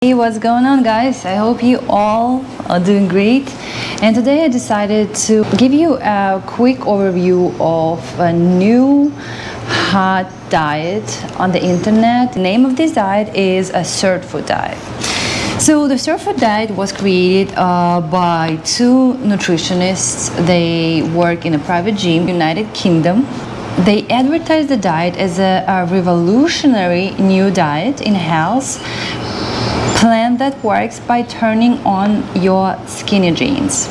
Hey, what's going on, guys? I hope you all are doing great. And today I decided to give you a quick overview of a new hot diet on the internet. The name of this diet is a SIRTFOOD diet. So the SIRTFOOD diet was created by two nutritionists. They work in a private gym, United Kingdom. They advertise the diet as a revolutionary new diet in health plan that works by turning on your skinny jeans.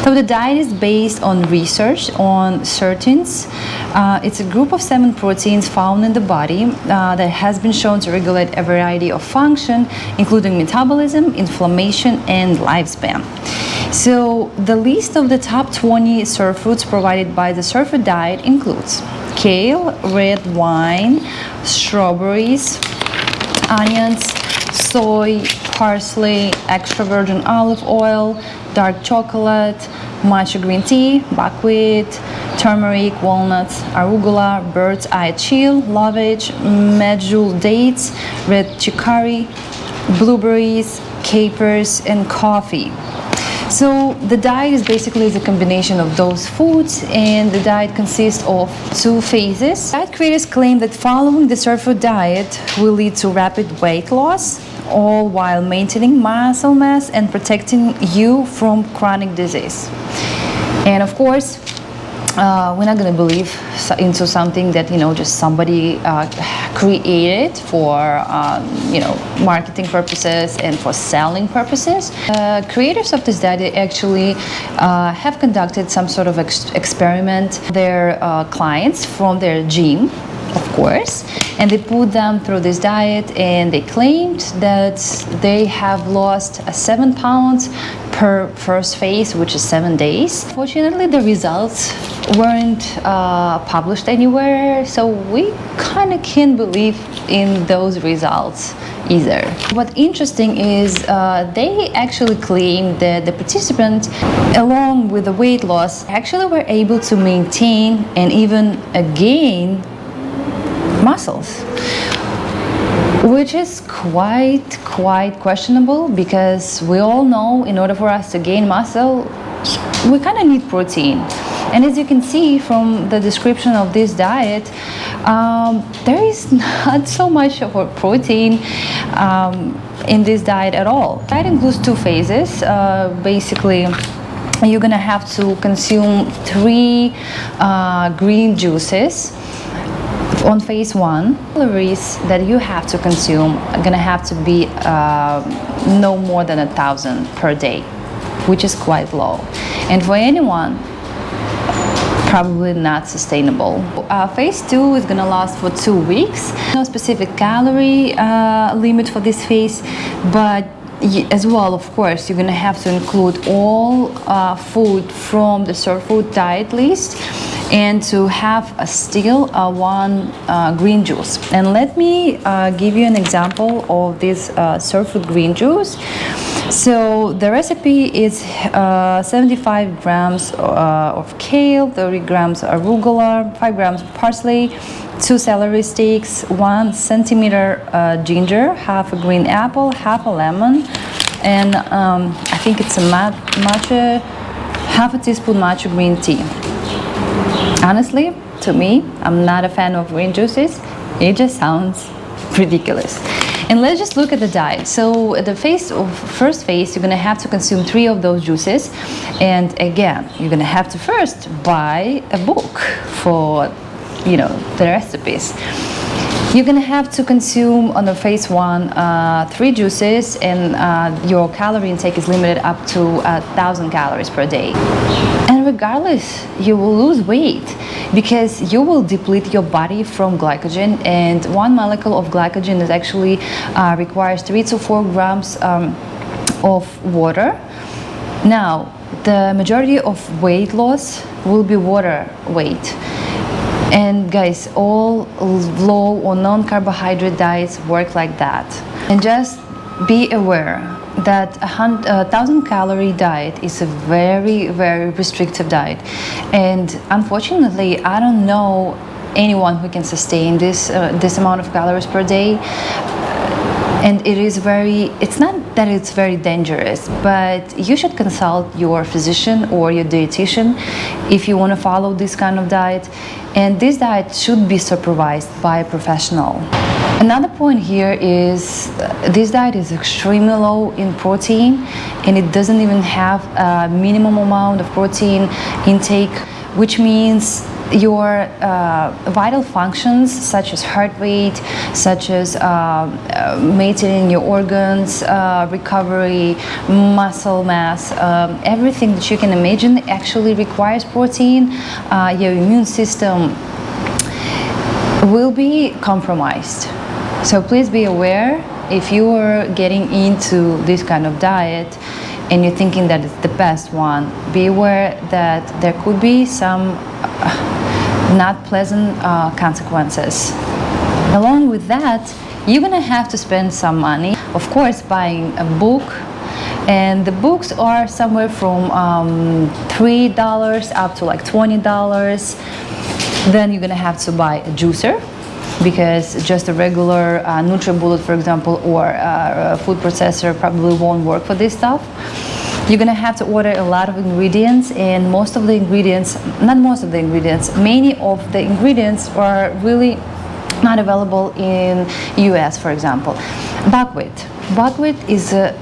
So the diet is based on research on sirtuins. It's a group of 7 proteins found in the body that has been shown to regulate a variety of function, including metabolism, inflammation, and lifespan. So the list of the top 20 SIRTFOODs provided by the SIRTFOOD diet includes kale, red wine, strawberries, onions, soy, parsley, extra virgin olive oil, dark chocolate, matcha green tea, buckwheat, turmeric, walnuts, arugula, bird's eye chill, lovage, medjool dates, red chicory, blueberries, capers, and coffee. So the diet is basically a combination of those foods, and the diet consists of 2 phases. Diet creators claim that following the SIRTFOOD diet will lead to rapid weight loss, all while maintaining muscle mass and protecting you from chronic disease. And of course, we're not going to believe into something that just somebody created for marketing purposes and for selling purposes. Creators of this diet actually have conducted some sort of experiment. Their clients from their gym, of course, and they put them through this diet, and they claimed that they have lost 7 pounds per first phase, which is 7 days. Fortunately, the results weren't published anywhere, so we kind of can't believe in those results either. What's interesting is they actually claim that the participants, along with the weight loss, actually were able to maintain and even gain muscles, which is quite questionable, because we all know in order for us to gain muscle, we kind of need protein. And as you can see from the description of this diet, there is not so much of a protein in this diet at all. The diet includes 2 phases. Basically, you're gonna have to consume 3 green juices on phase 1. Calories that you have to consume are gonna have to be no more than 1,000 per day, which is quite low, and for anyone, probably not sustainable. Phase 2 is gonna last for 2 weeks. No specific calorie limit for this phase, but as well, of course, you're gonna have to include all food from the SIRTFOOD diet list, and to have still 1 green juice. And let me give you an example of this SIRTFOOD green juice. So the recipe is 75 grams of kale, 30 grams arugula, 5 grams of parsley, 2 celery sticks, 1 centimeter ginger, half a green apple, half a lemon, and I think it's a matcha, half a teaspoon matcha green tea. Honestly, to me, I'm not a fan of green juices. It just sounds ridiculous. And let's just look at the diet. So at the first phase, you're gonna have to consume 3 of those juices. And again, you're gonna have to first buy a book for, the recipes. You're gonna have to consume on the phase 1 3 juices, and your calorie intake is limited up to 1,000 calories per day. And regardless, you will lose weight because you will deplete your body from glycogen, and 1 molecule of glycogen is actually requires 3 to 4 grams of water. Now, the majority of weight loss will be water weight. And guys, all low or non-carbohydrate diets work like that. And just be aware that a 1,000 calorie diet is a very restrictive diet, and unfortunately I don't know anyone who can sustain this amount of calories per day. And it's not that it's very dangerous, but you should consult your physician or your dietitian if you want to follow this kind of diet. And this diet should be supervised by a professional. Another point here is this diet is extremely low in protein, and it doesn't even have a minimum amount of protein intake, which means your vital functions such as heart rate, such as maintaining your organs, recovery, muscle mass, everything that you can imagine actually requires protein. Your immune system will be compromised. So please be aware, if you are getting into this kind of diet and you're thinking that it's the best one, be aware that there could be some not pleasant consequences. Along with that, you're gonna have to spend some money, of course, buying a book, and the books are somewhere from $3 up to like $20. Then you're gonna have to buy a juicer, because just a regular NutriBullet, for example, or a food processor probably won't work for this stuff. You're gonna have to order a lot of ingredients, and many of the ingredients are really not available in US, for example. Buckwheat. Buckwheat is a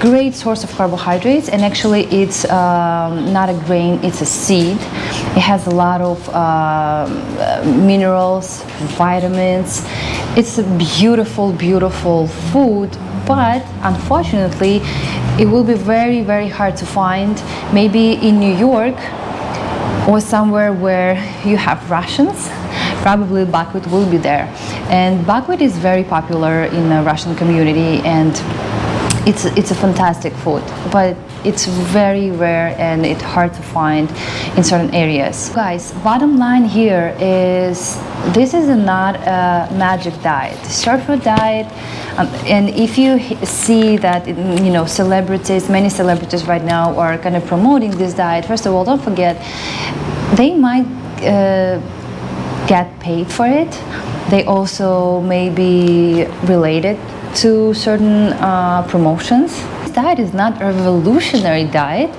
great source of carbohydrates, and actually it's not a grain, it's a seed. It has a lot of minerals, vitamins. It's a beautiful, beautiful food, but unfortunately it will be very, very hard to find. Maybe in New York or somewhere where you have Russians, probably buckwheat will be there. And buckwheat is very popular in the Russian community, and it's a fantastic food, but it's very rare and it's hard to find in certain areas. Guys, bottom line here is this is not a magic diet. The SIRTFOOD diet, and if you see that many celebrities right now are kind of promoting this diet, first of all, don't forget they might get paid for it. They also may be related to certain promotions. This diet is not a revolutionary diet,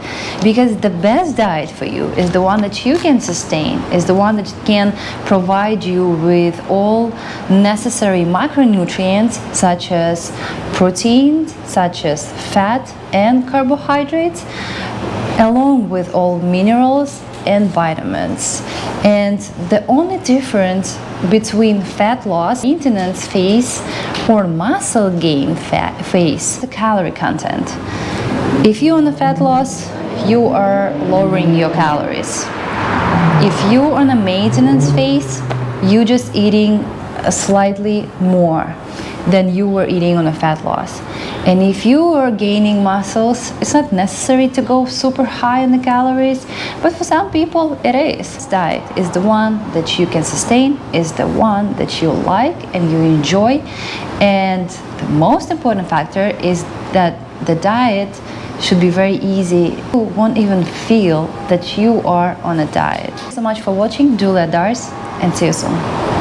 because the best diet for you is the one that you can sustain, is the one that can provide you with all necessary macronutrients such as protein, such as fat and carbohydrates, along with all minerals and vitamins. And the only difference between fat loss, maintenance phase, or muscle gain phase, the calorie content. If you're on a fat loss, you are lowering your calories. If you're on a maintenance phase, you're just eating slightly more than you were eating on a fat loss. And if you are gaining muscles, it's not necessary to go super high on the calories, but for some people it is. This diet is the one that you can sustain, is the one that you like and you enjoy. And the most important factor is that the diet should be very easy. You won't even feel that you are on a diet. Thanks so much for watching. Julia Dars, and see you soon.